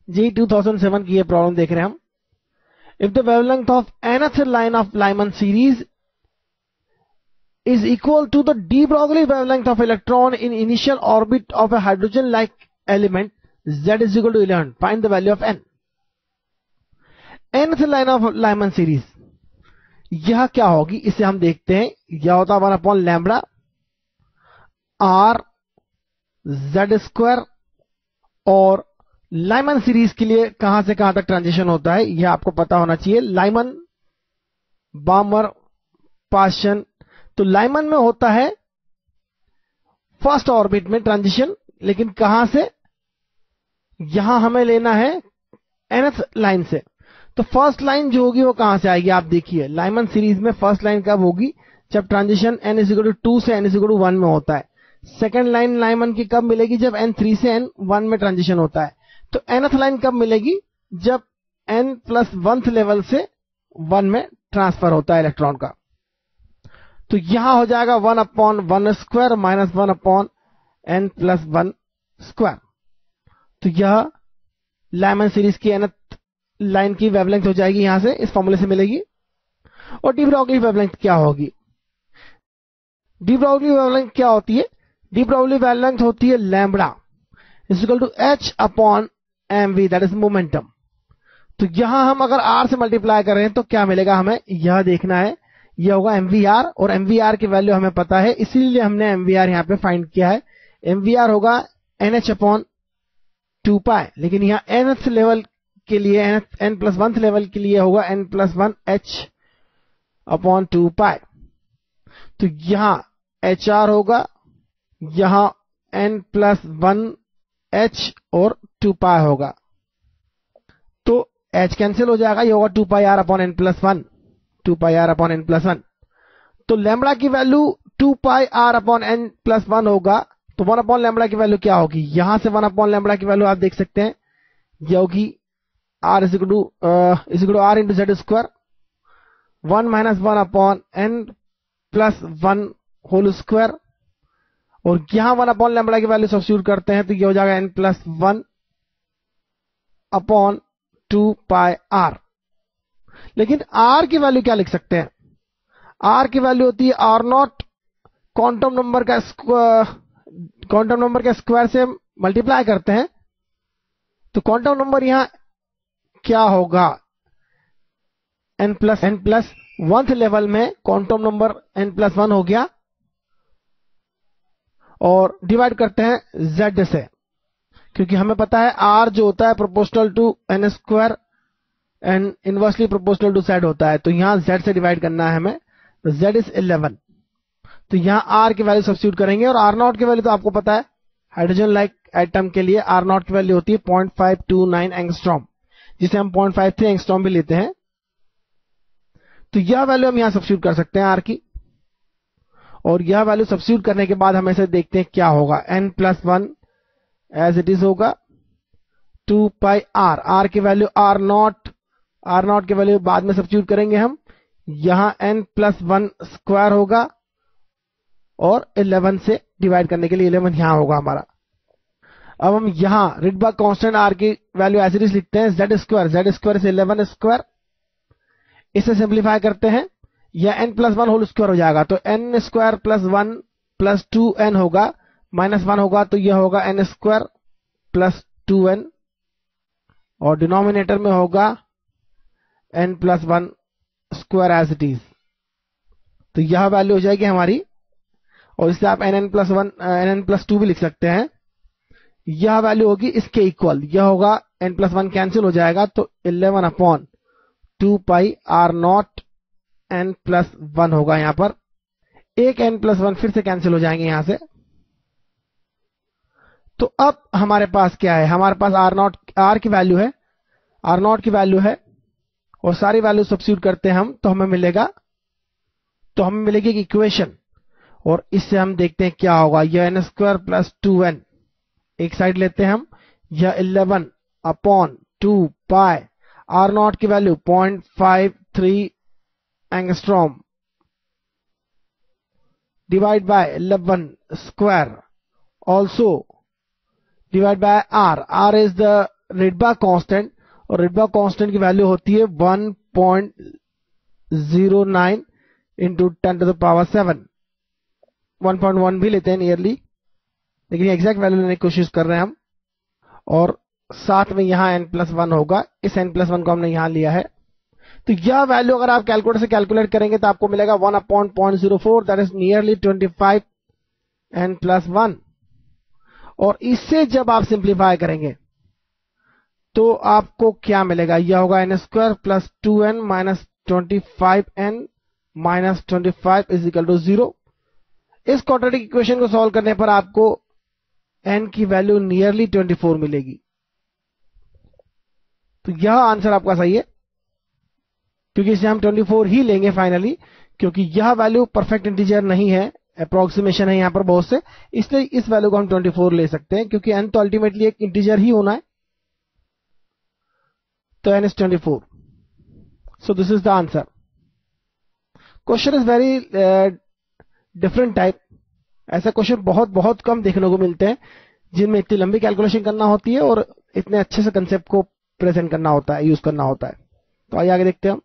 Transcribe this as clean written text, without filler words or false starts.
जी 2007 की ये प्रॉब्लम देख रहे हैं हम। If the wavelength of nth line of Lyman series is equal to the de Broglie wavelength of electron in initial orbit of a hydrogen like element, z is equal to 11. Find the value of n. nth line of Lyman series, यह क्या होगी इसे हम देखते हैं। यह होता है 1 लैम्ब्डा r z स्क्वायर, और लाइमन सीरीज के लिए कहां से कहां तक ट्रांजिशन होता है यह आपको पता होना चाहिए। Lyman, बामर, Paschen. तो लाइमन में होता है फर्स्ट ऑर्बिट में ट्रांजिशन, लेकिन कहां से, यहां हमें लेना है nth लाइन से। तो फर्स्ट लाइन जो होगी वो कहां से आएगी, आप देखिए लाइमन सीरीज में फर्स्ट लाइन कब होगी, जब ट्रांजिशन n=2 से n=1 में होता है। सेकंड लाइन लाइमन की कब मिलेगी, जब n3 से n1 में ट्रांजिशन होता है। तो nth लाइन कब मिलेगी, जब n+1th लेवल से 1 में ट्रांसफर होता है इलेक्ट्रॉन का। तो यहां हो जाएगा 1/1 स्क्वायर माइनस 1/n+1 स्क्वायर। तो यह लाइमन सीरीज की nth लाइन की वेवलेंथ हो जाएगी, यहां से इस फॉर्मूले से मिलेगी। और डी ब्रॉगली वेवलेंथ क्या होगी, डी ब्रॉगली वेवलेंथ क्या होती है, डी ब्रॉगली वेवलेंथ होती है lambda is equal to h/mv, that is momentum. तो यहां हम अगर r से मल्टीप्लाई कर रहे हैं तो क्या मिलेगा, हमें यह देखना है। यह होगा mvr, और mvr की वैल्यू हमें पता है, इसीलिए हमने mvr यहां पे फाइंड किया है। mvr होगा nh/2π, लेकिन यहां nth लेवल के लिए, n+1th लेवल के लिए होगा n+1 h/2π। तो यहां hr होगा, यहां n+1 h और 2π होगा। तो h कैंसिल हो जाएगा, ये होगा 2πr/n+1, 2πr/n+1। तो लैम्ब्डा की वैल्यू 2πr/n+1 होगा। तो 1 लैम्ब्डा की वैल्यू क्या होगी, यहां से 1 लैम्ब्डा की वैल्यू आप देख सकते हैं, यह होगी r = r into z square 1 - 1/n+1 whole square. और यहां 1 लैम्ब्डा की वैल्यू सब्स्टिट्यूट करते हैं तो यह हो जाएगा n+1/2πr। लेकिन r की वैल्यू क्या लिख सकते हैं, r की वैल्यू होती है r0 क्वांटम नंबर का स्क्वायर से मल्टीप्लाई करते हैं। तो क्वांटम नंबर यहां क्या होगा, n+1th लेवल में क्वांटम नंबर n+1 हो गया, और डिवाइड करते हैं z से, क्योंकि हमें पता है r जो होता है proportional to n square and inversely proportional to z होता है। तो यहां z से डिवाइड करना है हमें, तो z इज 11। तो यहां r की वैल्यू सब्स्टिट्यूट करेंगे, और r0 की वैल्यू तो आपको पता है, हाइड्रोजन लाइक एटम के लिए r0 की वैल्यू होती है 0.529 एंगस्ट्रॉम, जिसे हम 0.53 एंगस्ट्रॉम भी लेते हैं। तो यह वैल्यू हम यहां सब्स्टिट्यूट कर सकते हैं r की, और यह वैल्यू सब्स्टिट्यूट करने के बाद हम इसे देखते हैं क्या होगा, n+1 एज इट इज होगा 2πr, r की वैल्यू r0 की वैल्यू बाद में सब्स्टिट्यूट करेंगे हम। यहां n+1 स्क्वायर होगा, और 11 से डिवाइड करने के लिए 11 यहां होगा हमारा। अब हम यहां रिडबर्ग कांस्टेंट r की वैल्यू एज इट इज लिखते हैं, z स्क्वायर से 11 स्क्वायर। इसे सिंप्लीफाई करते हैं, यह n+1 होल स्क्वायर हो जाएगा। तो n स्क्वायर + 1 + 2n होगा, -1 होगा, तो यह होगा n स्क्वायर + 2n, और डिनोमिनेटर में होगा n+1 square as it is. तो यह वैल्यू हो जाएगी हमारी, और इससे आप nn+2 भी लिख सकते हैं। यह वैल्यू होगी इसके इक्वल, यह होगा n+1 कैंसिल हो जाएगा, तो 11/2πr0 n+1 होगा। यहां पर एक n+1 फिर से कैंसिल हो जाएंगे यहां से। तो अब हमारे पास क्या है, हमारे पास r की वैल्यू है, r0 की वैल्यू है, और सारी वैल्यू सब्स्टिट्यूट करते हैं हम, तो हमें मिलेगी एक इक्वेशन, और इससे हम देखते हैं क्या होगा। यह n स्क्वायर + 2n एक साइड लेते हैं हम, यह 11/2π, r0 की value 0.53 angstrom, divide by 11 square, also divide by r is the Rydberg constant, और रिडबा कांस्टेंट की वैल्यू होती है 1.09 इंटू 10⁻7। 1.1 भी लेते हैं नियरली, लेकिन एग्जैक्ट वैल्यू लेने की कोशिश कर रहे हैं हम। और साथ में यहां n+1 होगा, इस n+1 को हमने यहां लिया है। तो यह वैल्यू अगर आप कैलकुलेटर से कैलकुलेट करेंगे तो आपको मिलेगा 1/0.04, दैट इज नियरली 25 n+1। और इससे जब आप सिंप्लीफाई करेंगे तो आपको क्या मिलेगा, यह होगा n² plus 2n minus 25n minus 25 is equal to 0। इस क्वाड्रेटिक इक्वेशन को सॉल्व करने पर आपको n की वैल्यू नियरली 24 मिलेगी। तो यह आंसर आपका सही है, क्योंकि इसे हम 24 ही लेंगे फाइनली, क्योंकि यह वैल्यू परफेक्ट इंटीजर नहीं है, अप्रोक्सीमेशन है यहां पर बहुत से, इसलिए इस वैल्यू को हम 24 ले सकते हैं, क्योंकि n तो अल्टीमेटली एक इंटीजर ही होना है। तो n is 24. So this is the answer. Question is very different type. ऐसा क्वेश्चन बहुत बहुत कम देखने को मिलते हैं जिनमें इतनी लंबी कैलकुलेशन करना होती है और इतने अच्छे से कंसेप्ट को प्रेजेंट करना होता है, यूज करना होता है। तो आइए आगे देखते हैं हम।